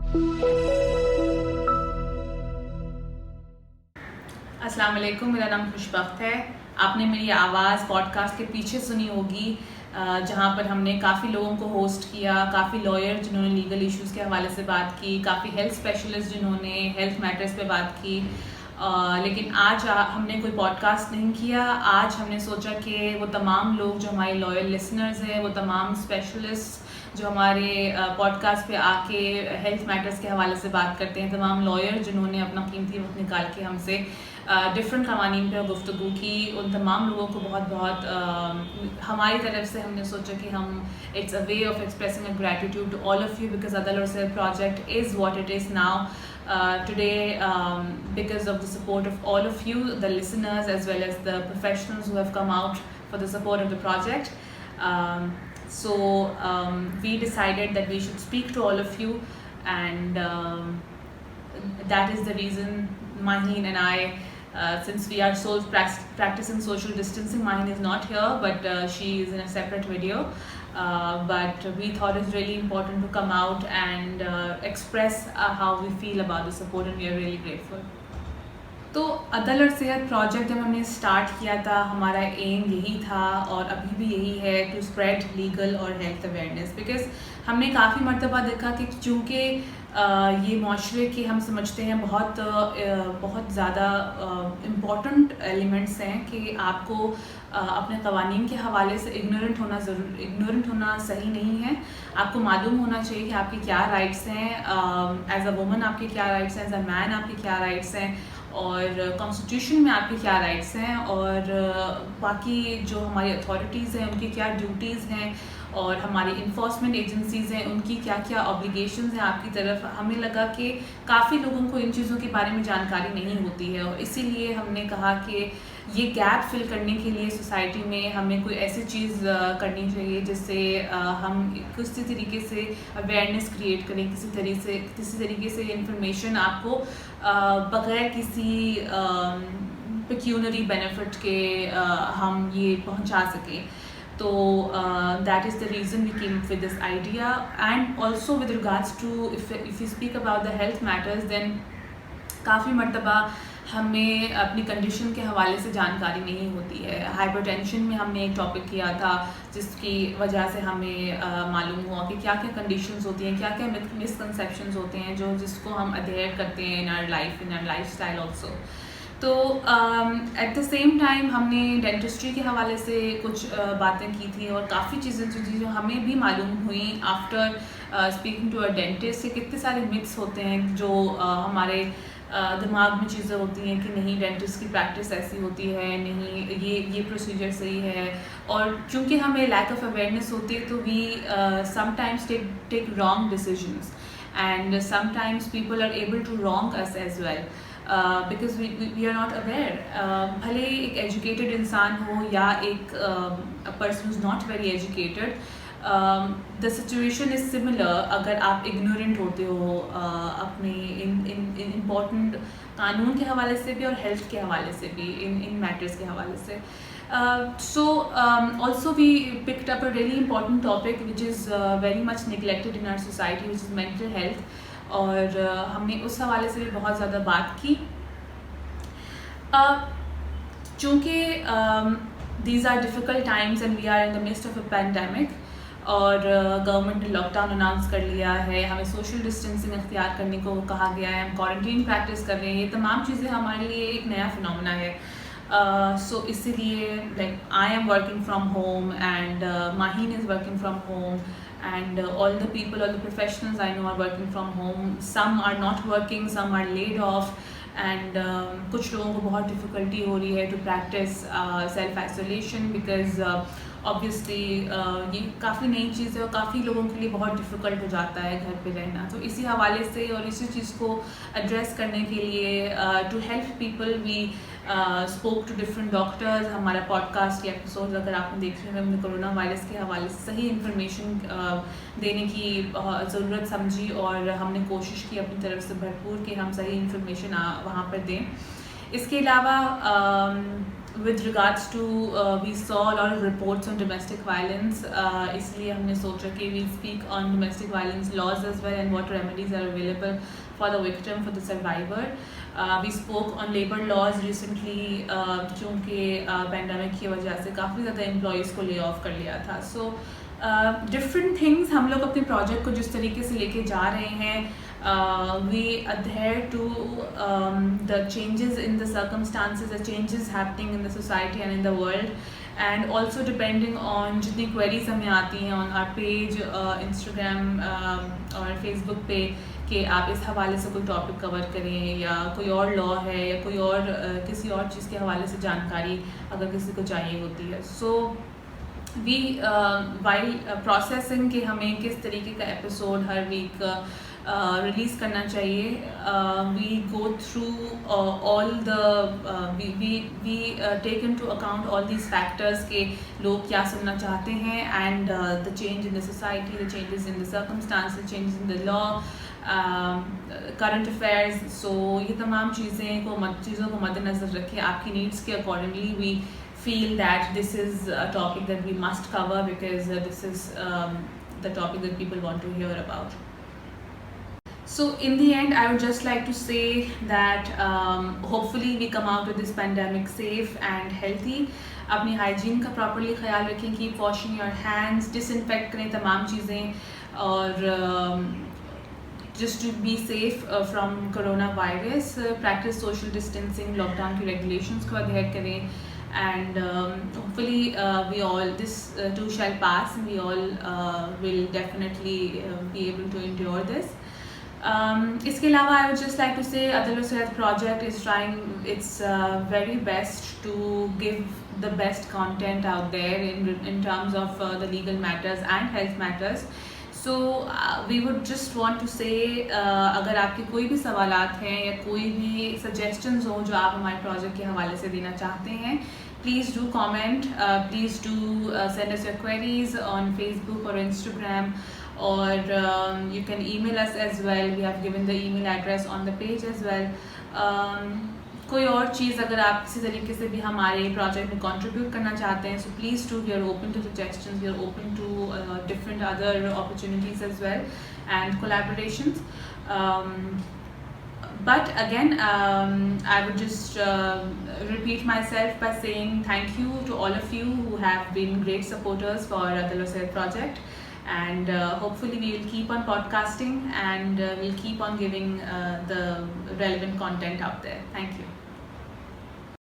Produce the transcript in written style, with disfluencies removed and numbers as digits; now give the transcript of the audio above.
अस्सलाम वालेकुम, मेरा नाम खुशबख्त है। आपने मेरी आवाज़ पॉडकास्ट के पीछे सुनी होगी, जहाँ पर हमने काफ़ी लोगों को होस्ट किया, काफ़ी लॉयर जिन्होंने लीगल इश्यूज़ के हवाले से बात की, काफ़ी हेल्थ स्पेशलिस्ट जिन्होंने हेल्थ मैटर्स पे बात की। लेकिन आज हमने कोई पॉडकास्ट नहीं किया। आज हमने सोचा कि वो तमाम लोग जो हमारे लॉयल लिसनर्स हैं, वो तमाम स्पेशलिस्ट जो हमारे पॉडकास्ट पे आके हेल्थ मैटर्स के हवाले से बात करते हैं, तमाम लॉयर जिन्होंने अपना कीमती वक्त निकाल के हमसे डिफरेंट कवानीन पर गुफ्तगू की, उन तमाम लोगों को बहुत बहुत हमारी तरफ से हमने सोचा कि हम it's a way of expressing a gratitude to all of you because अदल और self project is what it is now today, because of the support of all of you, the listeners as well as the professionals who have come out for the support of the project. So we decided that we should speak to all of you, and that is the reason Maheen and I, since we are practicing social distancing, Maheen is not here, but she is in a separate video. But we thought it's really important to come out and express how we feel about the support, and we are really grateful. तो अदल और सेहत project जब हमने start किया था, हमारा M यही था और अभी भी यही है, टू स्प्रेड लीगल और हेल्थ अवेयरनेस। बिकॉज हमने काफ़ी मरतबा देखा कि चूँकि ये माशरे के हम समझते हैं बहुत ज़्यादा इम्पॉर्टेंट एलिमेंट्स हैं कि आपको अपने कवानीन के हवाले से इग्नोरेंट होना सही नहीं है। आपको मालूम होना चाहिए कि आपके क्या राइट्स हैं, एज अ वुमन आपके क्या राइट्स हैं, एज अ मैन आपके क्या राइट्स हैं, और कॉन्स्टिट्यूशन में आपके क्या राइट्स हैं, और बाकी जो हमारी अथॉरिटीज़ हैं उनकी क्या ड्यूटीज़ हैं, और हमारी इन्फोर्समेंट एजेंसीज़ हैं उनकी क्या क्या ऑब्लिगेशंस हैं आपकी तरफ। हमें लगा कि काफ़ी लोगों को इन चीज़ों के बारे में जानकारी नहीं होती है, और इसीलिए हमने कहा कि ये गैप फिल करने के लिए सोसाइटी में हमें कोई ऐसी चीज़ करनी चाहिए जिससे हम किसी तरीके से अवेयरनेस क्रिएट करें, किसी तरीके से इंफॉर्मेशन आपको बगैर किसी पेक्यूनरी बेनिफिट के हम ये पहुंचा सकें। तो that is the reason we came up with this idea. And also with regards to if we speak about the health matters, then काफ़ी मरतबा हमें अपनी कंडीशन के हवाले से जानकारी नहीं होती है। हाइपरटेंशन में हमने एक टॉपिक किया था जिसकी वजह से हमें मालूम हुआ कि क्या क्या कंडीशंस होती हैं, क्या क्या मिसकंसेप्शंस होते हैं जिसको हम अडेयर करते हैं इन आवर लाइफस्टाइल ऑल्सो। तो एट द सेम टाइम हमने डेंटिस्ट्री के हवाले से कुछ बातें की थी, और काफ़ी चीज़ें जो हमें भी मालूम हुई after speaking to a dentist कि कितने सारे मिथ्स होते हैं जो हमारे दिमाग में चीज़ें होती हैं कि नहीं, डेंटिस्ट की प्रैक्टिस ऐसी होती है, नहीं ये प्रोसीजर सही है। और चूँकि हमें लैक ऑफ अवेयरनेस होती है तो we sometimes take wrong decisions, and sometimes people are able to wrong us as well because we are not aware. भले एक एजुकेटेड इंसान हो या एक person is not very educated, the situation is similar अगर आप इग्नोरेंट होते हो अपने इन इम्पॉर्टेंट कानून के हवाले से भी और हेल्थ के हवाले से भी, इन मैटर्स के हवाले से। So also we picked up a really important topic which is very much neglected in our society, which is mental health, और हमने उस हवाले से भी बहुत ज़्यादा बात की। चूँकि these are difficult times and we are in the midst of a pandemic, और गवर्नमेंट ने लॉकडाउन अनाउंस कर लिया है, हमें सोशल डिस्टेंसिंग इख्तियार करने को कहा गया है, हम क्वारंटीन प्रैक्टिस कर रहे हैं। ये तमाम चीज़ें हमारे लिए एक नया फिनोमेना है। सो इसीलिए like I am working from home and Maheen is working from home, and all the people, all the professionals I know are working from home. Some are not working, some are laid off, and कुछ लोगों को बहुत difficulty हो रही है to practise self isolation because obviously ये काफ़ी नई चीज़ है और काफ़ी लोगों के लिए बहुत डिफ़िकल्ट हो जाता है घर पे रहना। तो इसी हवाले से और इसी चीज़ को एड्रेस करने के लिए to help people we spoke to different doctors. हमारा पॉडकास्ट या एपिसोड अगर आपने देखे हैं, हमने कोरोना वायरस के हवाले से सही इन्फॉर्मेशन देने की ज़रूरत समझी, और हमने कोशिश की अपनी तरफ से भरपूर कि हम सही इन्फॉर्मेशन वहाँ पर दें। इसके अलावा with regards to we saw a lot of reports on domestic violence, इसलिए हमने सोचा कि we speak on domestic violence laws as well and what remedies are available for the victim, for the survivor. We spoke on labor laws recently, क्योंकि pandemic की वजह से काफ़ी ज़्यादा employees को lay off कर लिया था. So different things हम लोग अपने project को जिस तरीके से लेके जा रहे हैं, we adhere to the changes in the circumstances, the changes happening in the society and in the world, and also depending on जितनी queries हमें आती हैं on our page, Instagram और Facebook पे कि आप इस हवाले से कोई टॉपिक कवर करें या कोई और लॉ है या कोई और किसी और चीज़ के हवाले से जानकारी अगर किसी को चाहिए होती है. सो वी वाइल प्रोसेसिंग कि हमें किस तरीके का एपिसोड हर वीक रिलीज़ करना चाहिए, we go through all the we take into account all these factors के लोग क्या सुनना चाहते हैं, and the change in the society, the changes in the circumstances, changes in the law, current affairs. So ये तमाम चीज़ों को मद्देनज़र रखें आपकी नीड्स के accordingly. We feel that this is a topic that we must cover because this is the topic that people want to hear about. So in the end, I would just like to say that hopefully we come out of this pandemic safe and healthy. अपनी hygiene का properly ख्याल रखें, keep washing your hands, disinfect करें तमाम चीज़ें, और just to be safe from coronavirus, practice social distancing, lockdown की regulations को adhere करें, and hopefully we all, this too shall pass, and we all will definitely be able to endure this. इसके अलावा I would just like to say Adil Sayed project is trying its very best to give the best content out there in terms of the legal matters and health matters. So we would just want to say अगर आपके कोई भी सवालात हैं या कोई भी suggestions हो जो आप हमारे project के हवाले से देना चाहते हैं, please do comment, please do send us your queries on Facebook or Instagram, or you can email us as well. We have given the email address on the page as well. कोई और चीज़ अगर आप किसी तरीके से भी हमारे project में कंट्रीब्यूट करना चाहते हैं, so please do, we are open to suggestions, we are open to different other opportunities as well and collaborations. But again, I would just repeat myself by saying thank you to all of you who have been great supporters for the Sayed project, and hopefully we will keep on podcasting and we'll keep on giving the relevant content out there. Thank you.